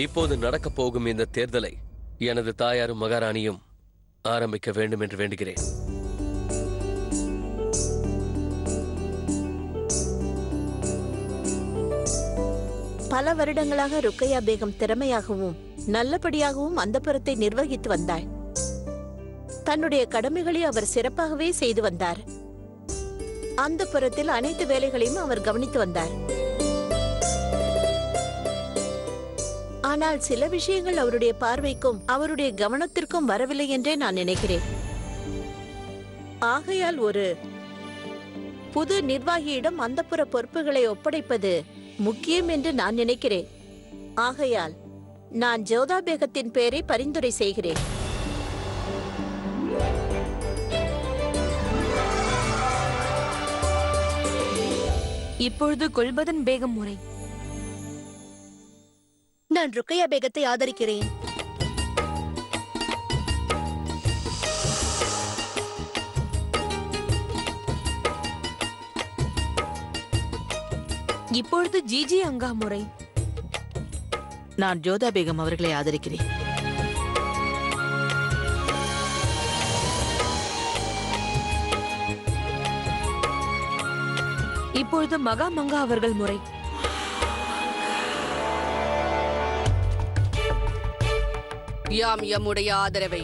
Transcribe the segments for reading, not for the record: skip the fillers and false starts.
இப்போது நடக்கப் போகும் இந்த தேர்தலை எனது தாயாரும் மகாராணியும் ஆரம்பிக்க வேண்டும் என்று வேண்டுகிறேன். பல வருடங்களாக ருக்கையா பேகம் திறமையாகவும் நல்லபடியாகவும் அந்தப்புரத்தை நிர்வகித்து வந்தாள். தன்னுடைய கடமைகளை அவர் சிறப்பாகவே செய்து வந்தார். அந்தப்புரத்தில் அனைத்து வேலைகளையும் அவர் கவனித்து வந்தார். ஆனால் சில விஷயங்கள் அவருடைய பார்வைக்கும் அவருடைய கவனத்திற்கும் வரவில்லை என்றே நான் நினைக்கிறேன். ஆகையால் ஒரு புது நிர்வாகியிடம் அந்தப்புர பொறுப்புகளை ஒப்படைப்பது முக்கியம் என்று நான் நினைக்கிறேன். ஆகையால் நான் ஜோதா பேகத்தின் பெயரை பரிந்துரை செய்கிறேன். இப்பொழுது குல்பதன் பேகம் முறை. நான் ருக்கையா பேகத்தை ஆதரிக்கிறேன். இப்பொழுது ஜிஜி அங்கா முறை. நான் ஜோதா பேகம் அவர்களை ஆதரிக்கிறேன். இப்பொழுது மகா மங்கா அவர்கள் முறை. யாம் எம்முடைய ஆதரவை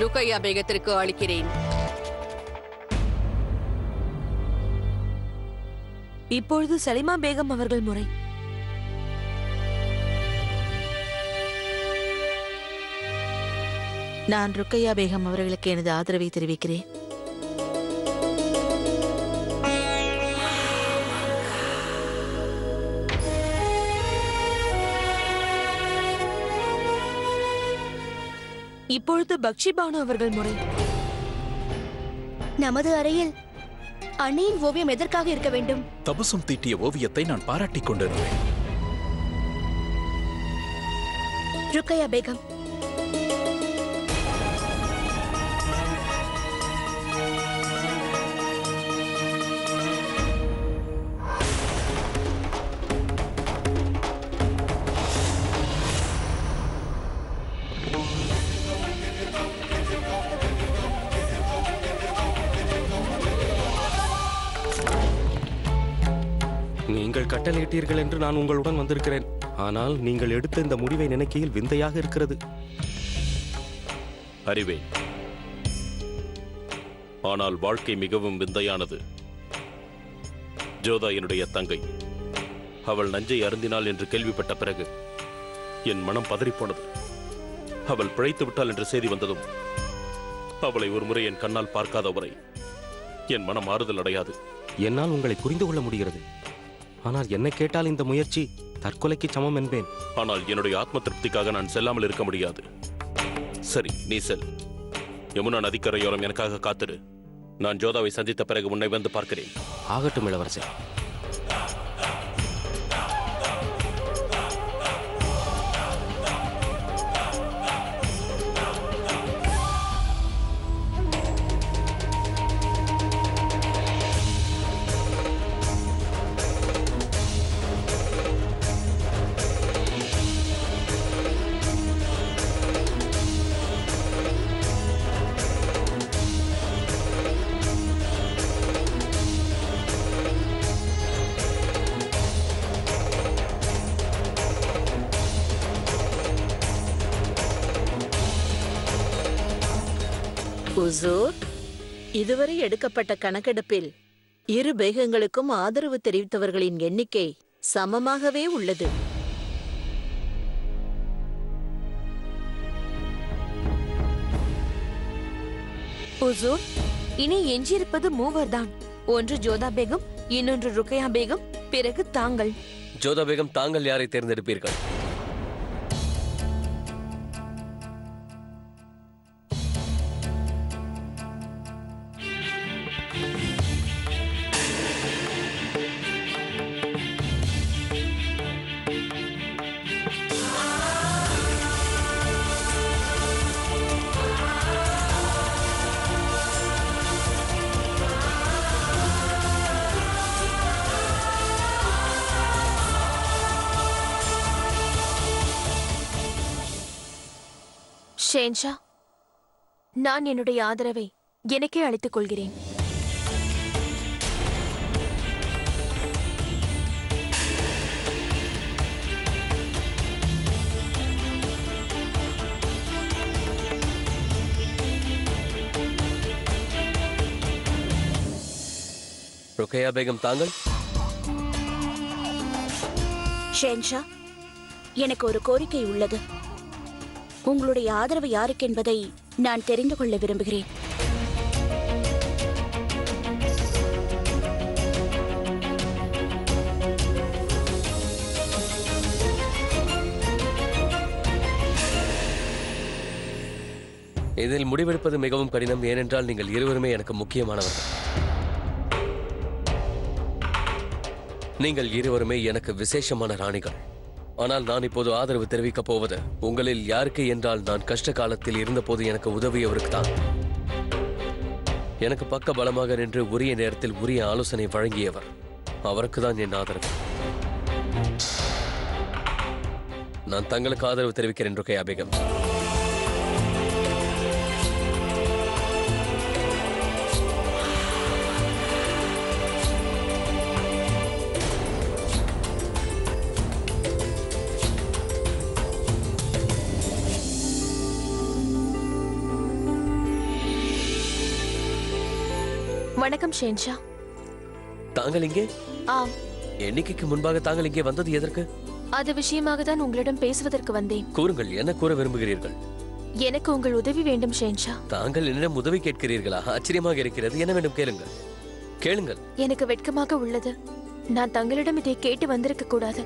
ருக்கையா பேகத்திற்கு அளிக்கிறேன். இப்பொழுது சலிமா பேகம் அவர்கள் முறை. நான் ருக்கையா பேகம் அவர்களுக்கு எனது ஆதரவை தெரிவிக்கிறேன். இப்பொழுது பக்ஷி பானு அவர்கள் முறை. நமது அறையில் அணியின் ஓவியம் எதற்காக இருக்க வேண்டும்? தபசும் தீட்டிய ஓவியத்தை நான் பாராட்டிக் கொண்டிருந்தேன். ருக்கையா பேகம், நீங்கள் கட்டளையிட்டீர்கள் என்று நான் உங்களுடன் வந்திருக்கிறேன். ஆனால் நீங்கள் எடுத்த இந்த முடிவை நினைக்கையில் விந்தையாக இருக்கிறது. அறிவேன், ஆனால் வாழ்க்கை மிகவும் விந்தையானது. ஜோதா என்னுடைய தங்கை. அவள் நஞ்சை அருந்தினாள் என்று கேள்விப்பட்ட பிறகு என் மனம் பதறிப்போனது. அவள் பிழைத்து விட்டாள் என்ற செய்தி வந்ததும் அவளை ஒரு முறை என் கண்ணால் பார்க்காதவரை என் மனம் ஆறுதல் அடையாது. என்னால் உங்களை புரிந்து கொள்ள முடிகிறது. ஆனால் என்ன கேட்டால் இந்த முயற்சி தற்கொலைக்கு சமம் என்பேன். ஆனால் என்னுடைய ஆத்ம திருப்திக்காக நான் செல்லாமல் இருக்க முடியாது. சரி, நீ செல். யமுனா நதிக்கரையோரம் எனக்காக காத்திரு. நான் ஜோதாவை சந்தித்த பிறகு உன்னை வந்து பார்க்கிறேன். ஆகட்டும் இளவரசே. ஹுசூர், இதுவரை எடுக்கப்பட்ட கணக்கெடுப்பில் இரு பேகங்களுக்கும் ஆதரவு தெரிவித்தவர்களின் எண்ணிக்கை சமமாகவே உள்ளது. ஹுசூர், இனி எஞ்சியிருப்பது மூவர்தான். ஒன்று ஜோதா பேகம், இன்னொன்று ருக்கையா பேகம், பிறகு தாங்கள். ஜோதா பேகம், தாங்கள் யாரை தேர்ந்தெடுப்பீர்கள்? ஷேன்ஷா, நான் என்னுடைய ஆதரவை எனக்கே அளித்துக் கொள்கிறேன். ருக்கையா பேகம் தாங்கள்? ஷேன்ஷா, எனக்கு ஒரு கோரிக்கை உள்ளது. உங்களுடைய ஆதரவு யாருக்கு என்பதை நான் தெரிந்து கொள்ள விரும்புகிறேன். இதில் முடிவெடுப்பது மிகவும் கடினம். ஏனென்றால் நீங்கள் இருவருமே எனக்கு முக்கியமானவர்கள். நீங்கள் இருவருமே எனக்கு விசேஷமான ராணிகள். ஆனால் நான் இப்போது ஆதரவு தெரிவிக்கப் போவது உங்களில் யாருக்கு என்றால், நான் கஷ்ட காலத்தில் இருந்தபோது எனக்கு உதவியவருக்கு தான். எனக்கு பக்க பலமாக நின்று உரிய நேரத்தில் உரிய ஆலோசனை வழங்கியவர், அவருக்கு தான் என் ஆதரவு. நான் தங்களுக்கு ஆதரவு தெரிவிக்கிறேன் ருக்கையா பேகம். வணக்கம் ஷேன்ஷா. தாங்கள் இங்கே? ஆம். எண்ணிக்கைக்கு முன்பாக தாங்கள் இங்கே வந்தது எதற்கு? அது விஷயமாக தான் உங்களிடம் பேசுவதற்கு வந்தேன். கூறுங்கள், என்ன கூற விரும்புகிறீர்கள்? எனக்கு உங்கள் உதவி வேண்டும் ஷேன்ஷா. தாங்கள் என்னிடம் உதவி கேட்கிறீர்களா? ஆச்சரியமாக இருக்கிறது. என்ன வேண்டும்? கேளுங்கள், கேளுங்கள். எனக்கு வெட்கமாக உள்ளது. நான் தங்களிடம் இதை கேட்டு வந்திருக்க கூடாது.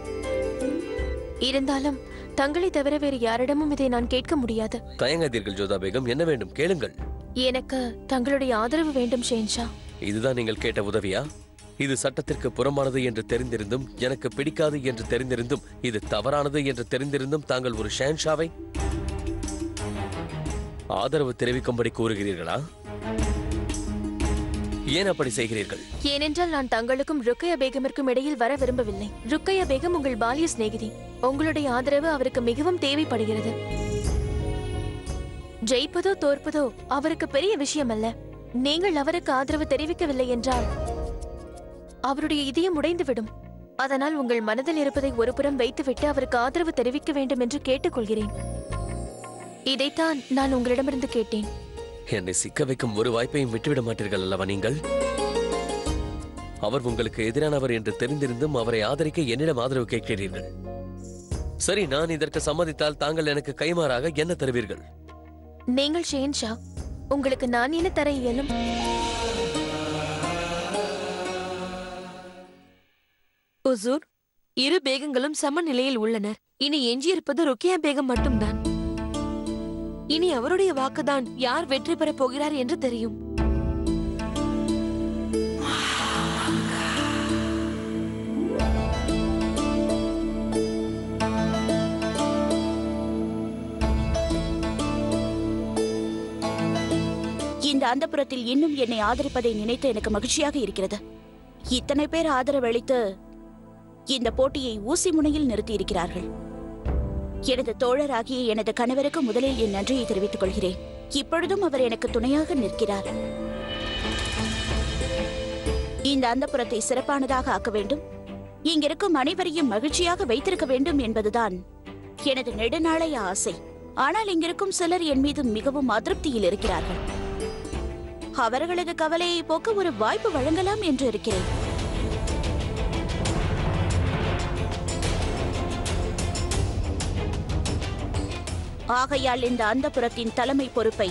இருந்தாலும் தங்களை தவிர வேறு யாரிடமும் இதை நான் கேட்க முடியாது. தயங்காதீர்கள் ஜோதா பேகம், என்ன வேண்டும்? கேளுங்கள். எனக்கு தங்களுடைய ஆதரவு வேண்டும் ஷேன்ஷா. இதுதான் நீங்கள் கேட்ட உதவியா? இது சட்டத்திற்கு புறம்பானது என்று தெரிந்திருந்தும், எனக்கு பிடிக்காது என்று தெரிந்திருந்தும், இது தவறானது என்று தெரிந்திருந்தும் தாங்கள் ஒரு ஷேன்ஷாவை ஆதரவு தெரிவிக்கும்படி கூறுகிறீர்களா? ஏன் அப்படி செய்கிறீர்கள்? ஏனென்றால் நான் தங்களுக்கும் ருக்கையா பேகமிற்கும் இடையில் வர விரும்பவில்லை. ருக்கையா பேகம் உங்கள் பாலிய சிநேகிதி. உங்களுடைய ஆதரவு அவருக்கு மிகவும் தேவைப்படுகிறது. ஜெயிப்பதோ தோற்பதோ அவருக்கு பெரிய விஷயம் அல்ல. நீங்கள் அவருக்கு ஆதரவு தெரிவிக்கவில்லை என்றால் அவருடைய இதயம் உடைந்துவிடும். அதனால் உங்கள் மனதில் இருப்பதை ஒருபுறம் வைத்துவிட்டு அவருக்கு ஆதரவு தெரிவிக்க வேண்டும் என்று கேட்டுக்கொள்கிறேன். இதைத்தான் நான் உங்களிடமிருந்து கேட்டேன். என்னை சிக்க வைக்கும் ஒரு வாய்ப்பையும் விட்டுவிட மாட்டீர்கள் அல்லவா நீங்கள்? அவர் உங்களுக்கு எதிரானவர் என்று தெரிந்திருந்தும் அவரை ஆதரிக்க என்னிடம் ஆதரவு கேட்கிறீர்கள். சரி, நான் இதற்கு சம்மதித்தால் தாங்கள் எனக்கு கைமாறாக என்ன தருவீர்கள்? நீங்கள் ஷேன்ஷா, உங்களுக்கு நான் என்ன தர இயலும்? உசூர், இரு பேகங்களும் சமநிலையில் உள்ளனர். இனி எஞ்சியிருப்பது ருக்கியா பேகம் மட்டும்தான். இனி அவருடைய வாக்குதான் யார் வெற்றி பெறப் போகிறார் என்று தெரியும். இந்த அந்தப்புறத்தில் இன்னும் என்னை ஆதரிப்பதை நினைத்து எனக்கு மகிழ்ச்சியாக இருக்கிறது. இத்தனை பேர் ஆதரவளித்து இந்த போட்டியை ஊசி முனையில் நிறுத்தி இருக்கிறார்கள். எனது தோழராகிய எனது கணவருக்கு முதலில் என் நன்றியை தெரிவித்துக் கொள்கிறேன். இப்பொழுதும் அவர் எனக்கு துணையாக நிற்கிறார். இந்த அந்தப்புறத்தை சிறப்பானதாக ஆக்க வேண்டும், இங்கிருக்கும் அனைவரையும் மகிழ்ச்சியாக வைத்திருக்க வேண்டும் என்பதுதான் எனது நெடுநாளைய ஆசை. ஆனால் இங்கிருக்கும் சிலர் என் மீது மிகவும் அதிருப்தியில் இருக்கிறார்கள். அவர்களது கவலையை போக்க ஒரு வாய்ப்பு வழங்கலாம் என்று இருக்கிறேன். ஆகையால் இந்த அந்தப்புறத்தின் தலைமை பொறுப்பை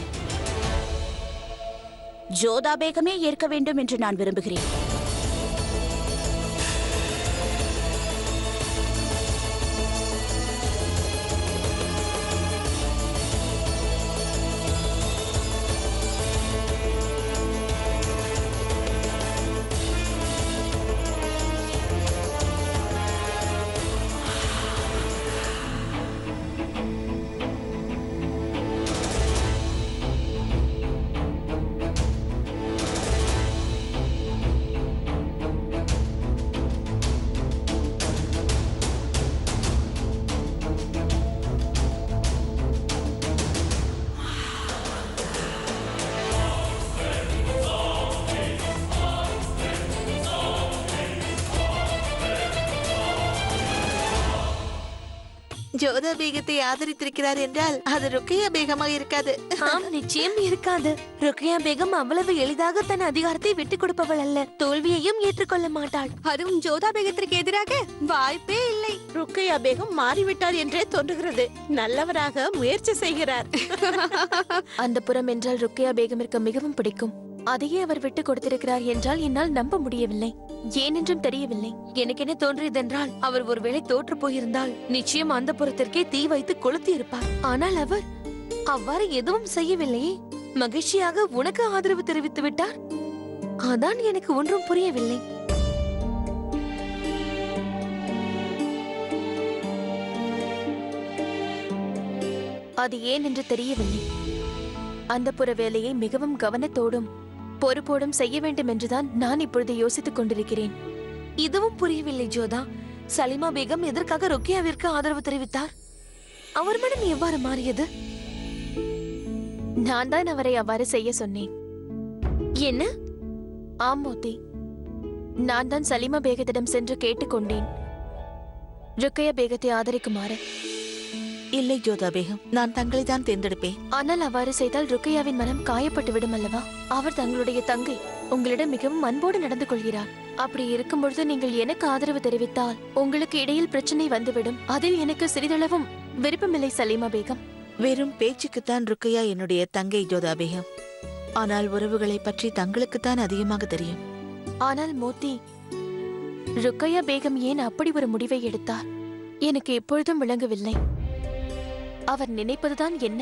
ஜோதா பேகமே ஏற்க வேண்டும் என்று நான் விரும்புகிறேன். ஜோதா பேகத்தை ஆதரித்திருக்கிறார் என்றால் அது ருக்கையா பேகமாக இருக்காது. ஆம், நிச்சயம் இருக்காது. ருக்கையா பேகம் அவ்வளவு எளிதாக தன் அதிகாரத்தை விட்டுக் கொடுப்பவள் அல்ல. தோல்வியையும் ஏற்றுக்கொள்ள மாட்டாள். அதுவும் ஜோதா பேகத்திற்கு எதிராக வாய்ப்பே இல்லை. ருக்கையா பேகம் மாறிவிட்டார் என்றே தோன்றுகிறது. நல்லவராக முயற்சி செய்கிறார். அந்த புறம் என்றால் ருக்கையா பேகமிற்கு மிகவும் பிடிக்கும். அதையே அவர் விட்டு கொடுத்திருக்கிறார் என்றால் என்னால் நம்ப முடியவில்லை. ஏனென்றும் தெரியவில்லை. எனக்கு என்ன தோன்றியதென்றால் அவர் ஒருவேளை தோற்று போயிருந்தால் நிச்சயம் அந்த புறத்திற்கே தீ வைத்து கொளுத்தி இருப்பார். ஆனால் அவர் அவ்வாறு எதுவும் செய்யவில்லையே. மகிழ்ச்சியாக உனக்கு ஆதரவு தெரிவித்து விட்டார். அதான் எனக்கு ஒன்றும் புரியவில்லை. அது ஏன் என்று தெரியவில்லை. அந்த புற வேலையை மிகவும் கவனத்தோடும் பொறுப்போடும் செய்ய வேண்டும் என்றுதான் நான் இப்பொழுது யோசித்துக் கொண்டிருக்கிறேன். இதுவும் புரியவில்லை ஜோதா. சலிமா பேகம் எதற்காக ருக்கியாவிற்கு ஆதரவு தெரிவித்தார்? அவர் மனம் எவ்வாறு மாறியது? நான் தான் அவரை அவ்வாறு செய்ய சொன்னேன். என்ன? ஆம் மோதி, நான் தான் சலிமா பேகத்திடம் சென்று கேட்டுக்கொண்டேன் ருக்கையா பேகத்தை ஆதரிக்குமாறு. இல்லை ஜோதா பேகம், நான் தங்களை தான் தேர்ந்தெடுப்பேன். ஆனால் அவ்வாறு செய்தால் ருக்கையாவின் மனம் காயப்பட்டு விடும் அல்லவா? அவர் தங்களுடைய தங்கை, உங்களிடம் மிகவும் அன்போடு நடந்து கொள்கிறார். அப்படி இருக்கும் பொழுது நீங்கள் எனக்கு ஆதரவு தெரிவித்தால் உங்களுக்கு இடையில் பிரச்சனை வந்துவிடும். அதில் எனக்கு சிறிதளவும் விருப்பமில்லை சலீமா பேகம். வெறும் பேச்சுக்குத்தான் ருக்கையா என்னுடைய தங்கை ஜோதா பேகம். ஆனால் உறவுகளை பற்றி தங்களுக்குத்தான் அதிகமாக தெரியும். ஆனால் மோத்தி, ருக்கையா பேகம் ஏன் அப்படி ஒரு முடிவை எடுத்தார் எனக்கு எப்பொழுதும் விளங்கவில்லை. அவர் நினைப்பதுதான் என்ன?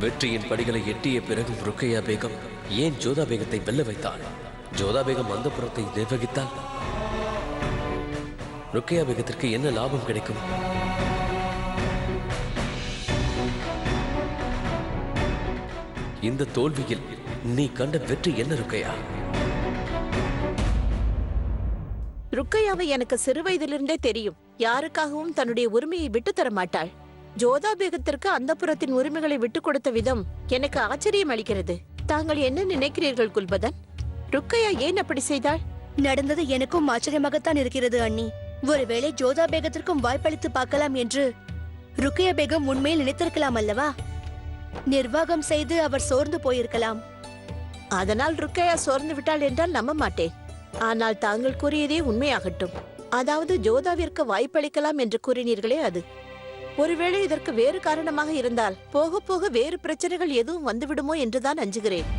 வெற்றியின் படிகளை எட்டிய பிறகு ருக்கையா பேகம் ஏன் ஜோதா பேகத்தை வெல்ல வைத்தாள்? ஜோதா பேகம் அந்த புறத்தை நிர்வகித்தால் ருக்கையா பேகத்திற்கு என்ன லாபம் கிடைக்கும்? இந்த தோல்வியில் நீ கண்ட வெற்றி என்ன ருக்கையா? ருக்கையாவை எனக்கு சிறு வயதிலிருந்தே தெரியும். யாருக்காகவும் தன்னுடைய உரிமையை விட்டு தர மாட்டாள். ஜோதா பேகத்திற்கு அந்த புறத்தின் உரிமைகளை விட்டுக் கொடுத்த விதம் எனக்கு ஆச்சரியம் அளிக்கிறது. தாங்கள் என்ன நினைக்கிறீர்கள் குல்பதன்? ருக்கையா ஏன் அப்படி செய்தாள்? நடந்தது எனக்கும் ஆச்சரியமாகத்தான் இருக்கிறது அண்ணி. ஒருவேளை ஜோதா பேகத்திற்கும் வாய்ப்பளித்து பார்க்கலாம் என்று ருக்கையா பேகம் உண்மையில் நினைத்திருக்கலாம் அல்லவா? நிர்வாகம் செய்து அவர் சோர்ந்து போயிருக்கலாம். அதனால் ருக்கையா சோர்ந்து விட்டாள் என்றால் நம்ப மாட்டேன். ஆனால் தாங்கள் கூறியதே உண்மையாகட்டும். அதாவது ஜோதாவிற்கு வாய்ப்பளிக்கலாம் என்று கூறினீர்களே, அது ஒருவேளை இதற்கு வேறு காரணமாக இருந்தால் போக போக வேறு பிரச்சனைகள் எதுவும் வந்துவிடுமோ என்றுதான் அஞ்சுகிறேன்.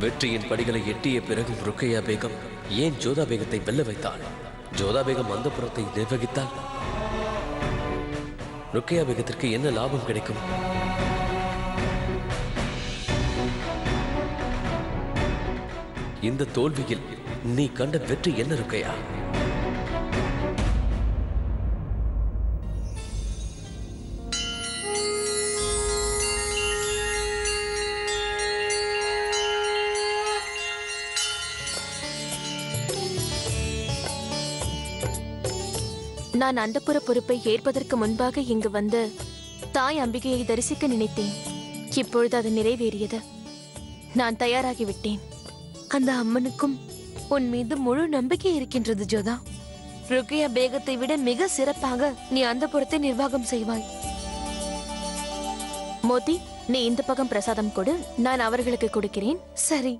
வெற்றியின் படிகளை எட்டிய பிறகு ருக்கையா பேகம் ஏன் ஜோதா பேகத்தை வெல்ல வைத்தாள்? ஜோதா பேகம் அந்த புறத்தை நிர்வகித்தால் ருக்கையா பேகத்திற்கு என்ன லாபம் கிடைக்கும்? இந்த தோல்வியில் நீ கண்ட வெற்றி என்ன ருக்கையா? நான் அந்தப்புற பொறுப்பை ஏற்பதற்கு முன்பாக இங்கு வந்து தாய் அம்பிகையை தரிசிக்க நினைத்தேன். இப்பொழுது அது நிறைவேறியது. நான் தயாராகிவிட்டேன். அந்த அம்மனுக்கும் உன் மீது முழு நம்பிக்கை இருக்கின்றது ஜோதா. ருக்கையா பேகத்தை விட மிக சிறப்பாக நீ அந்த புறத்தை நிர்வாகம் செய்வாய். மோதி, நீ இந்த பக்கம் பிரசாதம் கொடு, நான் அவர்களுக்கு கொடுக்கிறேன். சரி.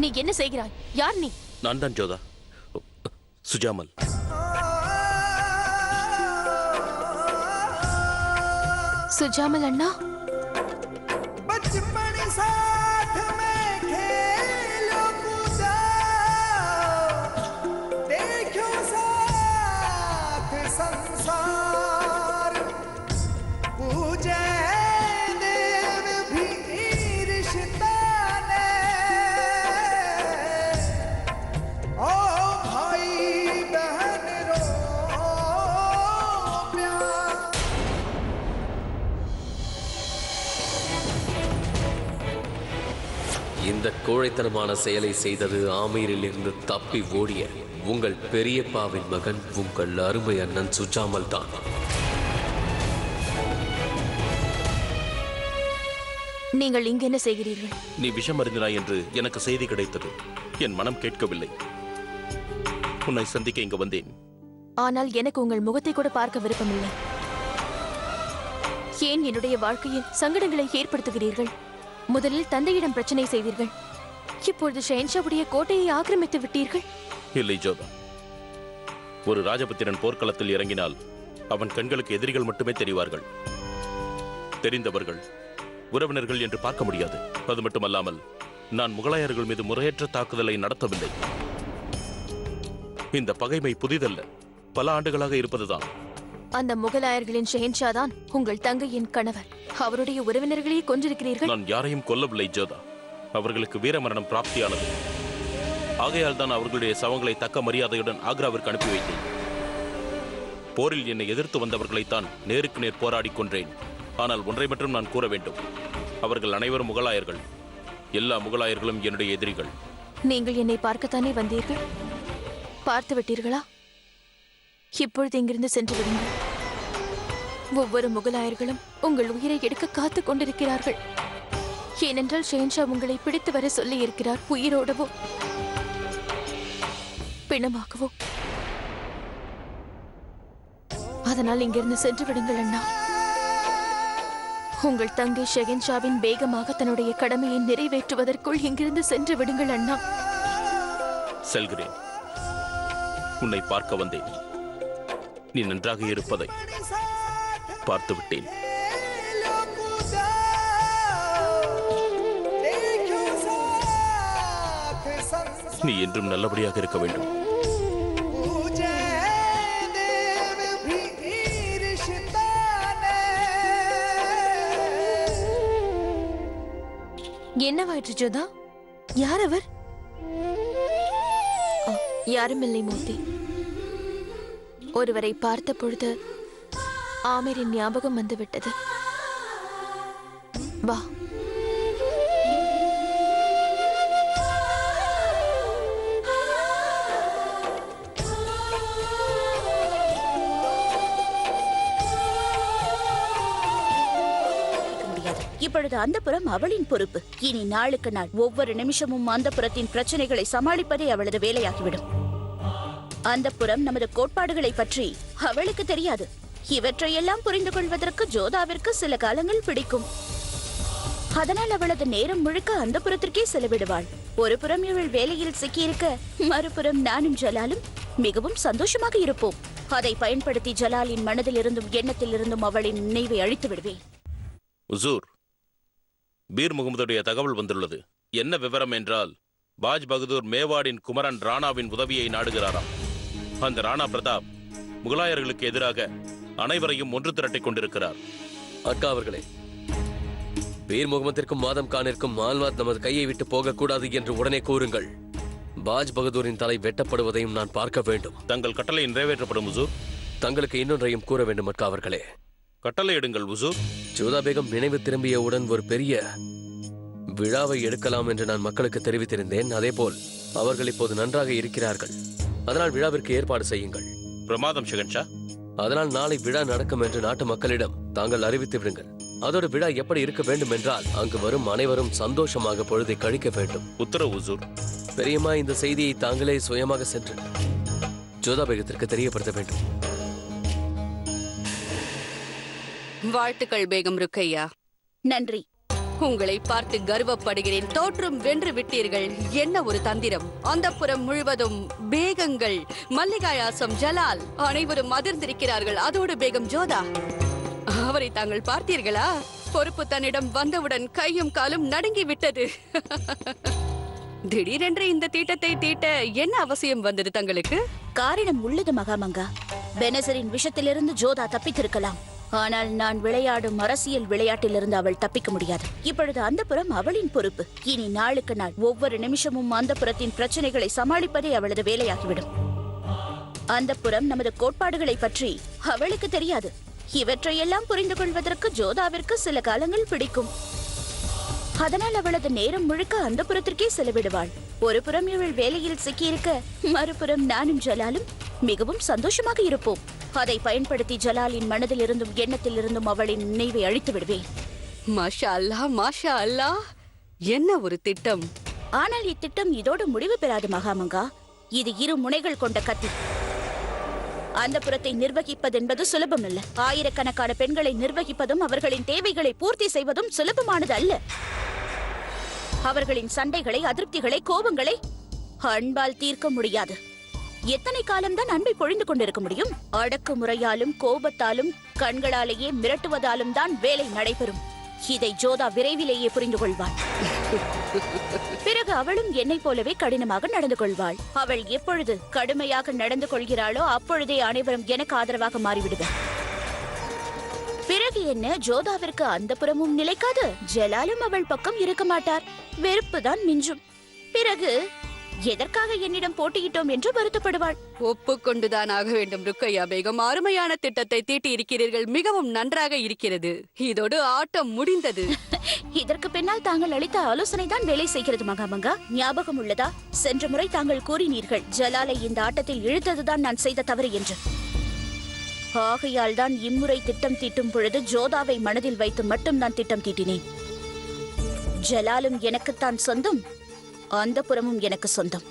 நீ என்ன செய்கிறாய்? யார் நீ? நான் தான் ஜோதா, சுஜாமல். சுஜாமல் அண்ணா, இந்த கோழைத்தனமான செயலை செய்தது ஆமீரில் இருந்து தப்பி ஓடிய உங்கள் பெரியப்பாவின் மகன் உங்கள் அருமை அண்ணன் சுஜாமல் தான். நீங்கள் இங்க என்ன செய்கிறீர்கள்? நீ விஷம் அறிந்தினாய் என்று எனக்கு செய்தி கிடைத்தது. என் மனம் கேட்கவில்லை. உன்னை சந்திக்க இங்கு வந்தேன். ஆனால் எனக்கு உங்கள் முகத்தை கூட பார்க்க விருப்பமில்லை. ஏன் என்னுடைய வாழ்க்கையில் சங்கடங்களை ஏற்படுத்துகிறீர்கள்? முதலில் தந்தையிடம் பிரச்சனை செய்தீர்கள். இப்பொழுது ஷெஹன்ஷாவுடைய கோட்டையை ஆக்கிரமித்து விட்டீர்கள். இல்லை ஜோதா, ஒரு ராஜபுத்திரன் போர்க்களத்தில் இறங்கினால் அவன் கண்களுக்கு எதிரிகள் மட்டுமே தெரிவார்கள். தெரிந்தவர்கள், உறவினர்கள் என்று பார்க்க முடியாது. அது மட்டுமல்லாமல் நான் முகலாயர்கள் மீது முறையற்ற தாக்குதலை நடத்தவில்லை. இந்த பகைமை புதிதல்ல, பல ஆண்டுகளாக இருப்பதுதான். அந்த முகலாயர்களின் ஷெஹன்ஷா தான் உங்கள் தங்கையின் கணவர். அவருடைய உறவினர்களையே கொன்றிருக்கிறீர்கள். நான் யாரையும் கொல்லவில்லை ஜோதா. அவர்களுக்கு வீரமரணம் பிராப்தியானது. ஆகையால் தான் அவர்களுடைய சவங்களை தக்க மரியாதையுடன் ஆக்ராவிற்கு அனுப்பி வைத்தேன். போரில் என்னை எதிர்த்து வந்தவர்களைத்தான் நேருக்கு நேர் போராடி கொன்றேன். ஆனால் ஒன்றை மட்டும் நான் கூற வேண்டும், அவர்கள் அனைவரும் முகலாயர்கள். எல்லா முகலாயர்களும் என்னுடைய எதிரிகள். நீங்கள் என்னை பார்க்கத்தானே வந்தீர்கள்? பார்த்து விட்டீர்களா? இப்பொழுது இங்கிருந்து சென்று விடுங்கள். ஒவ்வொரு முகலாயர்களும் உங்கள் உயிரை எடுக்க காத்துக் கொண்டிருக்கிறார்கள். ஏனென்றால் ஷெஹன்ஷா உங்களை பிடித்து வர சொல்லி இருக்கிறார். உயிரோடவோ பிணமாகவோ. அதனால் இங்கிருந்து சென்று விடுங்கள் அண்ணா. உங்கள் தங்கை ஷெஹன்ஷாவின் பேகமாக தன்னுடைய கடமையை நிறைவேற்றுவதற்குள் இங்கிருந்து சென்று விடுங்கள் அண்ணா. செல்கிறேன். உன்னை பார்க்க வந்தேன். நீ நன்றாக இருப்பதை பார்த்து விட்டேன். நீ என்றும் நல்லபடியாக இருக்க வேண்டும். என்னவாயிற்று ஜோதா? யார் அவர்? யாருமில்லை மூர்த்தி. ஒருவரை பார்த்த பொழுது ஆமீரின் ஞாபகம் வந்துவிட்டது. வா. இப்பொழுது அந்தப்புறம் அவளின் பொறுப்பு. இனி நாளுக்கு நாள் ஒவ்வொரு நிமிஷமும் அந்தப்புறத்தின் பிரச்சனைகளை சமாளிப்பதே அவளது வேலையாகிவிடும். அந்தப்புறம் நமது கோட்பாடுகளை பற்றி அவளுக்கு தெரியாது. இவற்றையெல்லாம் புரிந்து கொள்வதற்கு ஜோதாவிற்கு சில காலங்கள் பிடிக்கும். அதனால் அவளது நேரம் முழுக்க அந்தப்புறத்திற்கே செலவிடுவாள். ஒரு புறம் இவள் வேலையில் சிக்கியிருக்க, மறுபுறம் நானும் ஜலாலும் மிகவும் சந்தோஷமாக இருப்போம். அதை பயன்படுத்தி ஜலாலின் மனதில் இருந்தும் எண்ணத்தில் இருந்தும் அவளின் நினைவை அழித்து விடுவேன். உசூர், பீர் முகமதுடைய தகவல் வந்துள்ளது. என்ன விவரம் என்றால், பாஜ் பகதூர் மேவாடின் குமரன் ராணாவின் உதவியை நாடுகிறாராம். அந்த ராணா பிரதாப் முகலாயர்களுக்கு எதிராக அனைவரையும் ஒன்று திரட்டிக் கொண்டிருக்கிறார். அக்கா அவர்களே, பீர் முகமதிற்கும் மாதம் கானிற்கும் மால்வாத் நமது கையை விட்டு போகக்கூடாது என்று உடனே கூறுங்கள். பாஜ் பகதூரின் தலை வெட்டப்படுவதையும் நான் பார்க்க வேண்டும். தங்கள் கட்டளை நிறைவேற்றப்படும் உசூர். தங்களுக்கு இன்னொன்றையும் கூற வேண்டும் அக்கா அவர்களே. கட்டளை எடுங்கள் உசூர். ஜோதா பேகம் நினைவு திரும்பியவுடன் ஒரு பெரிய விழாவை எடுக்கலாம் என்று நான் மக்களுக்கு தெரிவித்திருந்தேன். அதேபோல் அவர்கள் இப்போது நன்றாக இருக்கிறார்கள். அதனால் விழாவிற்கு ஏற்பாடு செய்யுங்கள். பிரமாதம் ஷெஹன்ஷா. அதனால் நாளை விழா நடக்கும் என்று நாட்டு மக்களிடம் தாங்கள் அறிவித்து விடுங்கள். அதோட விழா எப்படி இருக்க வேண்டும் என்றால், அங்கு வரும் அனைவரும் சந்தோஷமாக பொழுதை கழிக்க வேண்டும். உத்தரவு உசூர். பெரியம்மா, இந்த செய்தியை தாங்களே சுயமாக சென்று ஜோதா பேகத்திற்கு தெரியப்படுத்த வேண்டும். வாழ்த்துக்கள் பேகம் ருக்கையா. நன்றி. உங்களை பார்த்து கர்வப்படுகிறேன். தோற்றும் வென்று விட்டீர்கள். என்ன ஒரு தந்திரம்! அந்தப்புறம் முழுவதும் பேகங்கள், மல்லிகாயாசம், ஜலால் அனைவரும் அதிர்ந்திருக்கிறார்கள். அதோடு பேகம் ஜோதா, அவரை தாங்கள் பார்த்தீர்களா? பொறுப்பு தன்னிடம் வந்தவுடன் கையும் காலும் நடுங்கி விட்டது. திடீரென்று இந்த தீட்டத்தை தீட்ட என்ன அவசியம் வந்தது தங்களுக்கு? காரணம் உள்ளது மகாமங்கா. பெனசரின் விஷத்திலிருந்து ஜோதா தப்பித்திருக்கலாம். ஆனால் நான் விளையாடும் அரசியல் விளையாட்டிலிருந்து அவள் தப்பிக்க முடியாது. இப்பொழுது அந்தப்புறம் அவளின் பொறுப்பு. இனி நாளுக்கு நாள் ஒவ்வொரு நிமிஷமும் அந்தப்புறத்தின் பிரச்சனைகளை சமாளிப்பதே அவளது வேலையாகிவிடும். அந்தப்புறம் நமது கோட்பாடுகளை பற்றி அவளுக்கு தெரியாது. இவற்றையெல்லாம் புரிந்து கொள்வதற்கு ஜோதாவிற்கு சில காலங்கள் பிடிக்கும். அதனால் அவளது நேரம் முழுக்க அந்த புறத்திற்கே செலவிடுவாள். ஒரு புறம் இவள் வேலையில் சிக்கியிருக்க, மறுபுறம் நானும் ஜலாலும் மிகவும் சந்தோஷமாக இருப்போம். அதை பயன்படுத்தி ஜலாலின் மனதில் இருந்தும் எண்ணத்தில் இருந்தும் அவளின் நினைவை அழித்து விடுவேன். மாஷா அல்லாஹ், மாஷா அல்லாஹ், என்ன ஒரு திட்டம்! ஆனால் இத்திட்டம் இதோடு முடிவு பெறாது மகாமங்கா. இது 2 முனைகள் கொண்ட கத்தி. அந்த புறத்தை நிர்வகிப்பது என்பது சுலபம் அல்ல. ஆயிரக்கணக்கான பெண்களை நிர்வகிப்பதும் அவர்களின் தேவைகளை பூர்த்தி செய்வதும் சுலபமானது அல்ல. அவர்களின் சண்டைகளை, அதிருப்திகளை, கோபங்களை அன்பால் தீர்க்க முடியாது. எத்தனை காலம்தான் அன்பை பொழிந்து கொண்டிருக்க முடியும்? அடக்குமுறையாலும் கோபத்தாலும் கண்களாலேயே மிரட்டுவதாலும் தான் வேலை நடைபெறும். இதை ஜோதா விரைவிலேயே புரிந்து கொள்வாள். பிறகு அவளும் என்னை போலவே கடினமாக நடந்து கொள்வாள். அவள் எப்பொழுது கடுமையாக நடந்து கொள்கிறாளோ அப்பொழுதே அனைவரும் எனக்கு ஆதரவாக மாறிவிடுவார். பிறகு என்ன, ஜோதாவிற்கு அந்த புறமும் நிலைக்காது, ஜலாலும் அவள் பக்கம் இருக்க மாட்டார். வெறுப்புதான் மிஞ்சும். பிறகு எதற்காக என்னிடம் போட்டியிட்டோம் என்று வருத்தப்படுவாள். ஒப்புக்கொண்டுதான் ஆக வேண்டும் ருக்கையா பேகம். அருமையான திட்டத்தை தீட்டி இருக்கிறீர்கள். மிகவும் நன்றாக இருக்கிறது. இதோடு ஆட்டம் முடிந்தது. இதற்கு பின்னால் தாங்கள் அளித்த ஆலோசனை தான் வேலை செய்கிறது மகாமங்கா. ஞாபகம் உள்ளதா? சென்ற முறை தாங்கள் கூறினீர்கள் ஜலாலை இந்த ஆட்டத்தில் இழுத்ததுதான் நான் செய்த தவறு என்று. ஆகையால் தான் இம்முறை திட்டம் தீட்டும் பொழுது ஜோதாவை மனதில் வைத்து மட்டும் நான் திட்டம் தீட்டினேன். ஜலாலும் எனக்குத்தான் சொந்தம், அந்த புறமும் எனக்கு சொந்தம்.